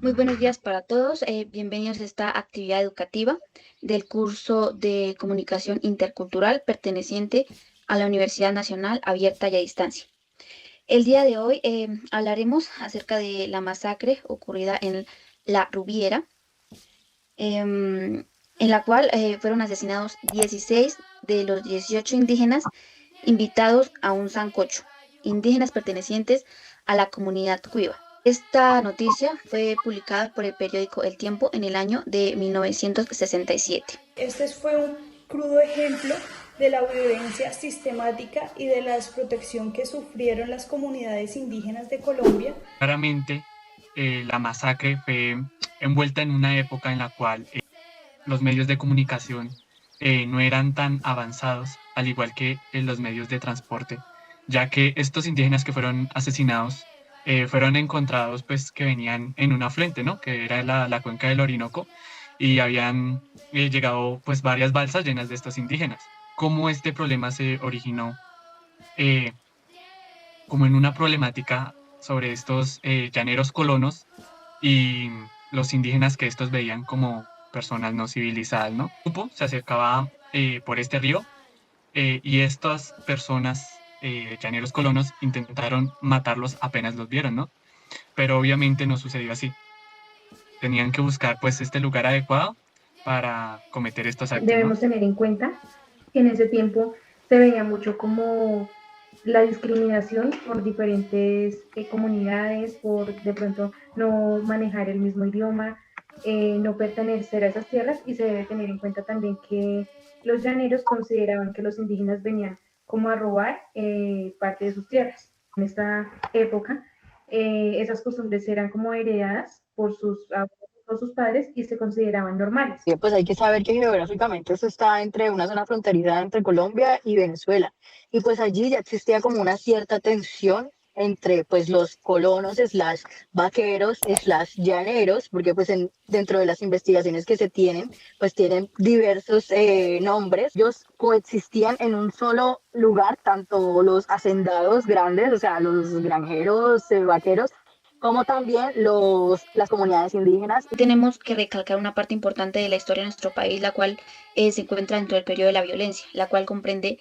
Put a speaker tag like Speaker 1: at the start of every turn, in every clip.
Speaker 1: Muy buenos días para todos. Bienvenidos a esta actividad educativa del curso de Comunicación Intercultural perteneciente a la Universidad Nacional Abierta y a Distancia. El día de hoy hablaremos acerca de la masacre ocurrida en La Rubiera, en la cual fueron asesinados 16 de los 18 indígenas invitados a un sancocho, indígenas pertenecientes a la comunidad Cuiva. Esta noticia fue publicada por el periódico El Tiempo en el año de 1967.
Speaker 2: Este fue un crudo ejemplo de la violencia sistemática y de la desprotección que sufrieron las comunidades indígenas de Colombia.
Speaker 3: Claramente, la masacre fue envuelta en una época en la cual los medios de comunicación no eran tan avanzados, al igual que los medios de transporte, ya que estos indígenas que fueron asesinados fueron encontrados pues que venían en un afluente, ¿no? Que era la cuenca del Orinoco, y habían llegado pues varias balsas llenas de estos indígenas. ¿Cómo este problema se originó? Eh, Como en una problemática sobre estos llaneros colonos y los indígenas que estos veían como personas no civilizadas, ¿no? El grupo se acercaba por este río y estas personas, llaneros colonos, intentaron matarlos apenas los vieron, ¿no? Pero obviamente no sucedió así. Tenían que buscar pues este lugar adecuado para cometer estos actos, ¿no?
Speaker 4: Debemos tener en cuenta que en ese tiempo se veía mucho como la discriminación por diferentes comunidades, por de pronto no manejar el mismo idioma, no pertenecer a esas tierras, y se debe tener en cuenta también que los llaneros consideraban que los indígenas venían como a robar parte de sus tierras. En esta época, esas costumbres eran como heredadas por sus abuelos o sus padres y se consideraban normales.
Speaker 5: Pues hay que saber que geográficamente esto está entre una zona fronteriza entre Colombia y Venezuela. Y pues allí ya existía como una cierta tensión entre pues los colonos slash vaqueros slash llaneros, porque pues dentro de las investigaciones que se tienen, pues tienen diversos nombres. Ellos coexistían en un solo lugar, tanto los hacendados grandes, o sea, los granjeros, vaqueros, como también las comunidades indígenas.
Speaker 1: Tenemos que recalcar una parte importante de la historia de nuestro país, la cual se encuentra dentro del periodo de la violencia, la cual comprende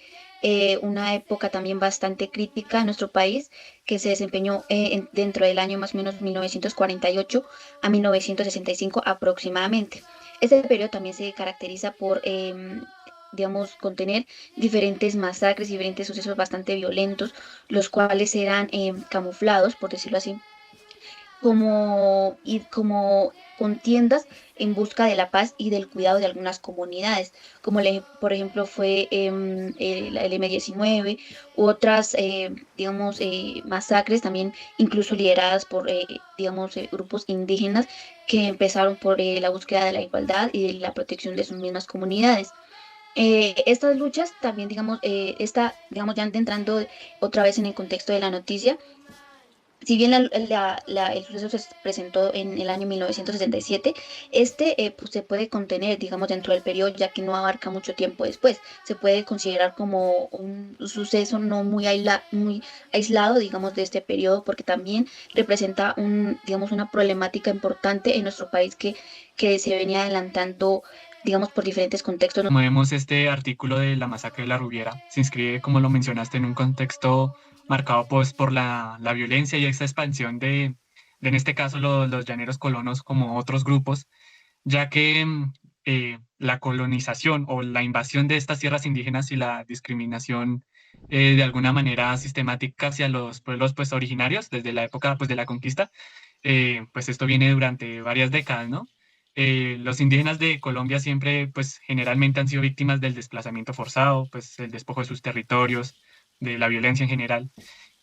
Speaker 1: una época también bastante crítica en nuestro país, que se desempeñó dentro del año más o menos 1948 a 1965 aproximadamente. Este periodo también se caracteriza por digamos, contener diferentes masacres, diferentes sucesos bastante violentos, los cuales eran camuflados, por decirlo así, como contiendas en busca de la paz y del cuidado de algunas comunidades, como por ejemplo fue el M-19 u otras, digamos, masacres también, incluso lideradas por, digamos, grupos indígenas que empezaron por la búsqueda de la igualdad y de la protección de sus mismas comunidades. Estas luchas también, digamos, digamos, ya entrando otra vez en el contexto de la noticia, si bien el suceso se presentó en el año 1967, pues, se puede contener, digamos, dentro del periodo, ya que no abarca mucho tiempo después. Se puede considerar como un suceso no muy aislado, digamos, de este periodo, porque también representa digamos, una problemática importante en nuestro país que se venía adelantando, digamos, por diferentes contextos.
Speaker 3: Como vemos, este artículo de la masacre de la Rubiera se inscribe, como lo mencionaste, en un contexto marcado pues, por la violencia y esta expansión en este caso, los llaneros colonos como otros grupos, ya que la colonización o la invasión de estas tierras indígenas y la discriminación de alguna manera sistemática hacia los pueblos pues, originarios desde la época pues, de la conquista, pues esto viene durante varias décadas, ¿no? Los indígenas de Colombia siempre, pues generalmente han sido víctimas del desplazamiento forzado, pues el despojo de sus territorios, de la violencia en general.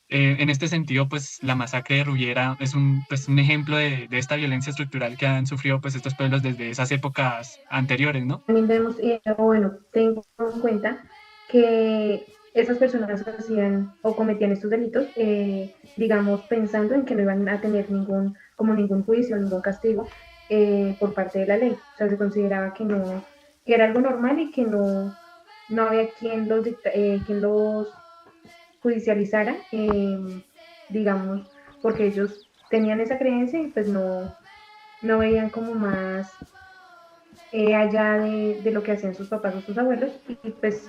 Speaker 3: En este sentido, pues la masacre de Rubiera es pues, un ejemplo de esta violencia estructural que han sufrido pues estos pueblos desde esas épocas anteriores, ¿no?
Speaker 4: También vemos, bueno, tengo en cuenta que esas personas hacían o cometían estos delitos, digamos, pensando en que no iban a tener ningún juicio, ningún castigo por parte de la ley. O sea, se consideraba que era algo normal y que no había quien los judicializara, digamos, porque ellos tenían esa creencia y pues no veían como más allá de lo que hacían sus papás o sus abuelos, y pues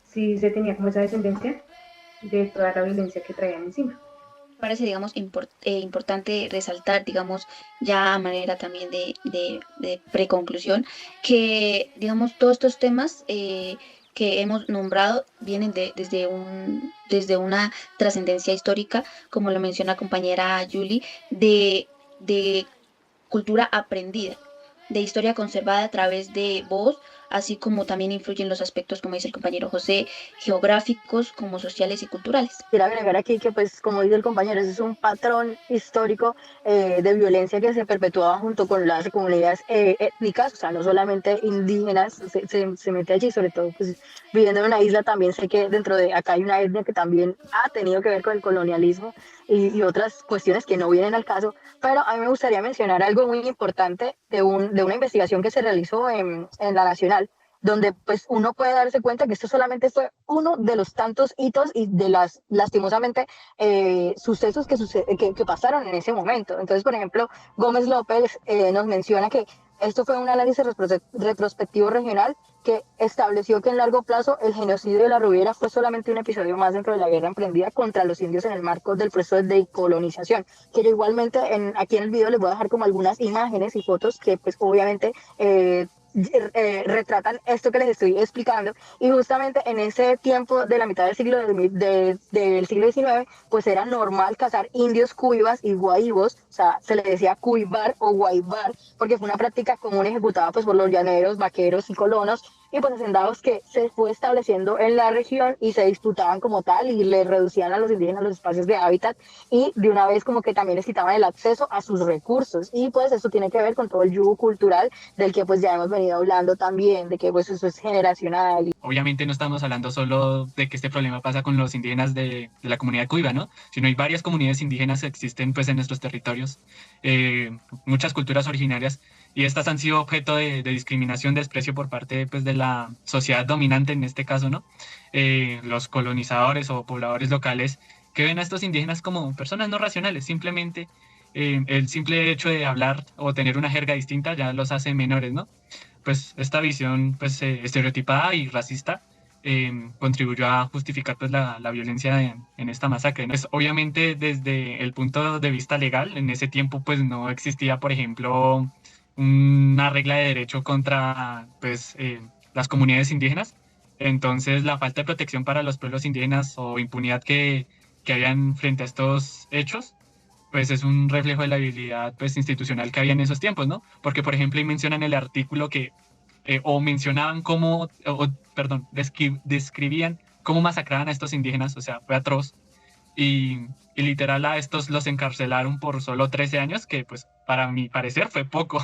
Speaker 4: sí se tenía como esa descendencia de toda la violencia que traían encima.
Speaker 1: Parece, digamos, importante resaltar, digamos, ya a manera también de preconclusión, que, digamos, todos estos temas que hemos nombrado vienen desde una trascendencia histórica, como lo menciona compañera Julie, de cultura aprendida, de historia conservada a través de voz, así como también influyen los aspectos, como dice el compañero José, geográficos, como sociales y culturales.
Speaker 5: Quiero agregar aquí que, pues, como dice el compañero, ese es un patrón histórico de violencia que se perpetuaba junto con las comunidades étnicas, o sea, no solamente indígenas, se mete allí, sobre todo, pues, viviendo en una isla, también sé que dentro de acá hay una etnia que también ha tenido que ver con el colonialismo y otras cuestiones que no vienen al caso, pero a mí me gustaría mencionar algo muy importante de una investigación que se realizó en la Nacional, donde pues uno puede darse cuenta que esto solamente fue uno de los tantos hitos y de las lastimosamente sucesos que pasaron en ese momento. Entonces, por ejemplo, Gómez López nos menciona que esto fue un análisis retrospectivo regional que estableció que en largo plazo el genocidio de la Rubiera fue solamente un episodio más dentro de la guerra emprendida contra los indios en el marco del proceso de decolonización, que yo igualmente aquí en el video les voy a dejar como algunas imágenes y fotos que pues obviamente retratan esto que les estoy explicando, y justamente en ese tiempo de la mitad del del siglo XIX pues era normal cazar indios cuivas y guaibos, o sea, se le decía cuivar o guaibar porque fue una práctica común ejecutada pues por los llaneros, vaqueros y colonos y pues hacendados que se fue estableciendo en la región y se disputaban como tal y le reducían a los indígenas los espacios de hábitat y de una vez como que también les quitaban el acceso a sus recursos, y pues eso tiene que ver con todo el yugo cultural del que pues ya hemos venido hablando también, de que pues eso es generacional.
Speaker 3: Obviamente no estamos hablando solo de que este problema pasa con los indígenas de la comunidad cuiva, ¿no? Sino hay varias comunidades indígenas que existen pues en nuestros territorios, muchas culturas originarias, y estas han sido objeto de discriminación, desprecio por parte pues de la sociedad dominante en este caso, ¿no? Los colonizadores o pobladores locales que ven a estos indígenas como personas no racionales, simplemente el simple hecho de hablar o tener una jerga distinta ya los hace menores, ¿no? Pues esta visión pues estereotipada y racista contribuyó a justificar pues la violencia en esta masacre, ¿no? Pues, obviamente desde el punto de vista legal, en ese tiempo pues no existía, por ejemplo, una regla de derecho contra pues las comunidades indígenas. Entonces la falta de protección para los pueblos indígenas o impunidad que habían frente a estos hechos pues es un reflejo de la habilidad pues, institucional que había en esos tiempos, ¿no? Porque, por ejemplo, ahí mencionan el artículo que, o mencionaban cómo, perdón, describían cómo masacraban a estos indígenas, o sea, fue atroz, y literal a estos los encarcelaron por solo 13 años, que pues para mi parecer fue poco,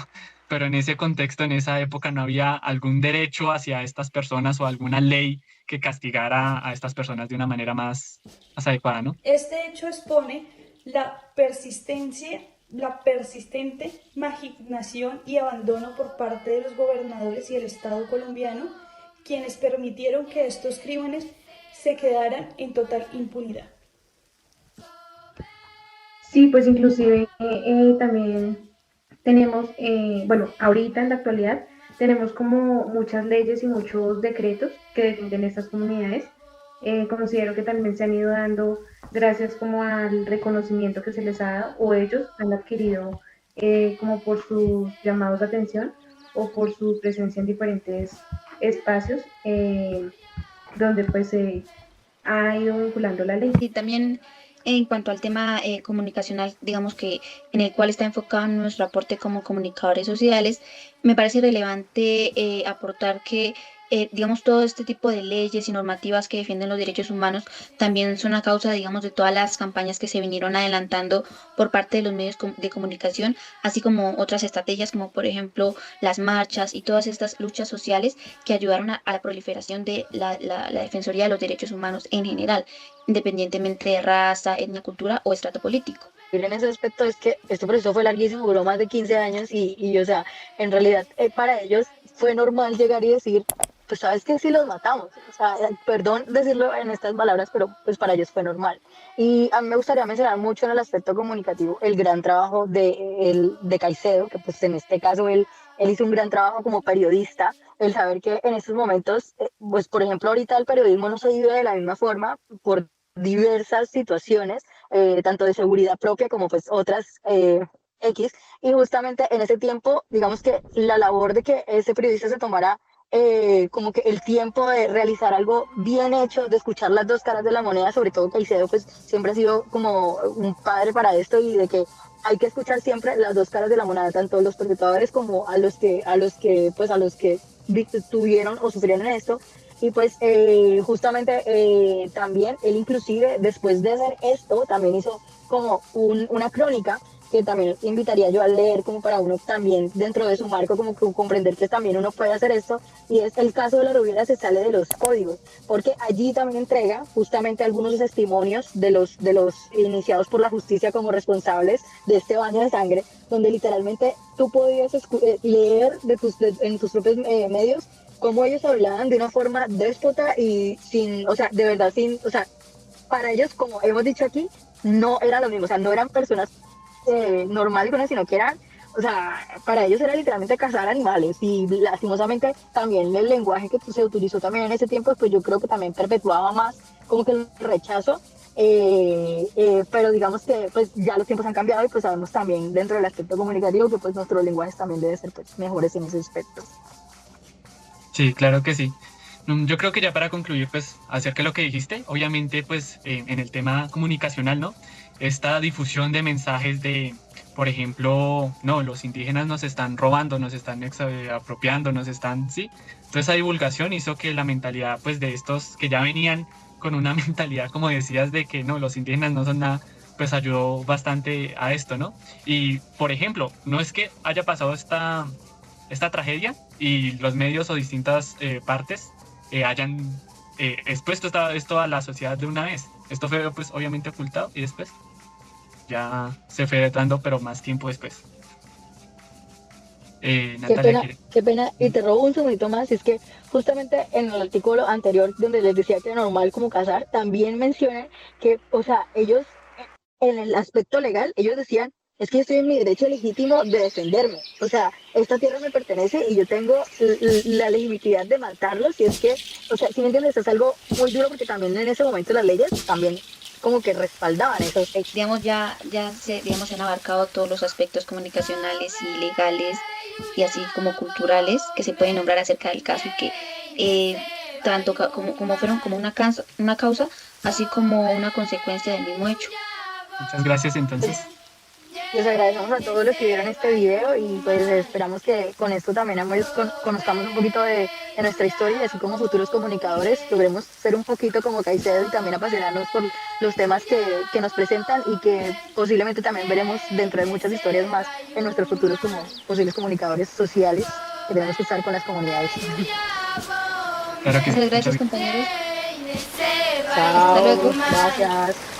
Speaker 3: pero en ese contexto, en esa época no había algún derecho hacia estas personas o alguna ley que castigara a estas personas de una manera más adecuada, ¿no?
Speaker 2: Este hecho expone la persistente marginación y abandono por parte de los gobernadores y el Estado colombiano, quienes permitieron que estos crímenes se quedaran en total impunidad.
Speaker 4: Sí, pues inclusive también tenemos, bueno, ahorita en la actualidad tenemos como muchas leyes y muchos decretos que defienden estas comunidades. Considero que también se han ido dando gracias como al reconocimiento que se les ha dado, o ellos han adquirido como por sus llamados de atención o por su presencia en diferentes espacios donde pues se ha ido vinculando la ley.
Speaker 1: Y también en cuanto al tema comunicacional, digamos que en el cual está enfocado nuestro aporte como comunicadores sociales, me parece relevante aportar que, digamos, todo este tipo de leyes y normativas que defienden los derechos humanos también son a causa, digamos, de todas las campañas que se vinieron adelantando por parte de los medios de comunicación, así como otras estrategias como, por ejemplo, las marchas y todas estas luchas sociales que ayudaron a la proliferación de la Defensoría de los Derechos Humanos en general, independientemente de raza, etnia, cultura o estrato político.
Speaker 5: En ese aspecto es que este proceso fue larguísimo, duró más de 15 años y o sea, en realidad para ellos fue normal llegar y decir pues sabes que sí los matamos, o sea, perdón decirlo en estas palabras, pero pues para ellos fue normal. Y a mí me gustaría mencionar mucho en el aspecto comunicativo el gran trabajo de Caicedo, que pues en este caso él hizo un gran trabajo como periodista, el saber que en estos momentos, pues por ejemplo ahorita el periodismo no se vive de la misma forma por diversas situaciones, tanto de seguridad propia como pues otras X, y justamente en ese tiempo, digamos que la labor de que ese periodista se tomara como que el tiempo de realizar algo bien hecho, de escuchar las dos caras de la moneda, sobre todo Caicedo, pues siempre ha sido como un padre para esto y de que hay que escuchar siempre las dos caras de la moneda, tanto los perpetradores como a los que tuvieron o sufrieron esto. Y pues justamente también él inclusive después de hacer esto también hizo como una crónica que también invitaría yo a leer como para uno también dentro de su marco como que comprender que también uno puede hacer esto, y es el caso de la Rubiera se sale de los códigos, porque allí también entrega justamente algunos testimonios de los iniciados por la justicia como responsables de este baño de sangre, donde literalmente tú podías leer en tus propios medios cómo ellos hablaban de una forma déspota y sin, o sea, de verdad sin, o sea, para ellos, como hemos dicho aquí, no era lo mismo, o sea, no eran personas normales, sino que eran, o sea, para ellos era literalmente cazar animales, y lastimosamente también el lenguaje que se utilizó también en ese tiempo, pues yo creo que también perpetuaba más como que el rechazo, pero digamos que pues ya los tiempos han cambiado y pues sabemos también dentro del aspecto comunicativo que pues nuestros lenguajes también deben ser pues mejores en ese aspecto.
Speaker 3: Sí, claro que sí. Yo creo que ya para concluir, pues, acerca de lo que dijiste, obviamente, pues, en el tema comunicacional, ¿no? Esta difusión de mensajes de, por ejemplo, no, los indígenas nos están robando, nos están apropiando, nos están, sí. Toda esa divulgación hizo que la mentalidad, pues, de estos que ya venían con una mentalidad, como decías, de que no, los indígenas no son nada, pues ayudó bastante a esto, ¿no? Y, por ejemplo, no es que haya pasado esta tragedia y los medios o distintas partes hayan expuesto esto a la sociedad de una vez. Esto fue pues obviamente ocultado y después ya se fue dando, pero más tiempo después. Natalia quiere.
Speaker 5: Qué pena, y te robo un segundito más, es que justamente en el artículo anterior donde les decía que era normal como casar, también mencionan que, o sea, ellos en el aspecto legal, ellos decían, es que yo estoy en mi derecho legítimo de defenderme, o sea, esta tierra me pertenece y yo tengo la legitimidad de matarlos, y es que, o sea, si me entiendes, es algo muy duro porque también en ese momento las leyes también como que respaldaban esos hechos.
Speaker 1: Digamos, digamos, se han abarcado todos los aspectos comunicacionales y legales y así como culturales que se pueden nombrar acerca del caso y que tanto como fueron como una causa, así como una consecuencia del mismo hecho.
Speaker 3: Muchas gracias entonces.
Speaker 5: Les agradecemos a todos los que vieron este video y pues esperamos que con esto también conozcamos un poquito de nuestra historia, y así como futuros comunicadores logremos ser un poquito como Caicedo y también apasionarnos por los temas que nos presentan, y que posiblemente también veremos dentro de muchas historias más en nuestros futuros como posibles comunicadores sociales que tenemos que estar con las comunidades.
Speaker 3: Claro que sí.
Speaker 1: Muchas gracias, compañeros.
Speaker 5: Chao,
Speaker 1: Hasta luego.
Speaker 5: gracias.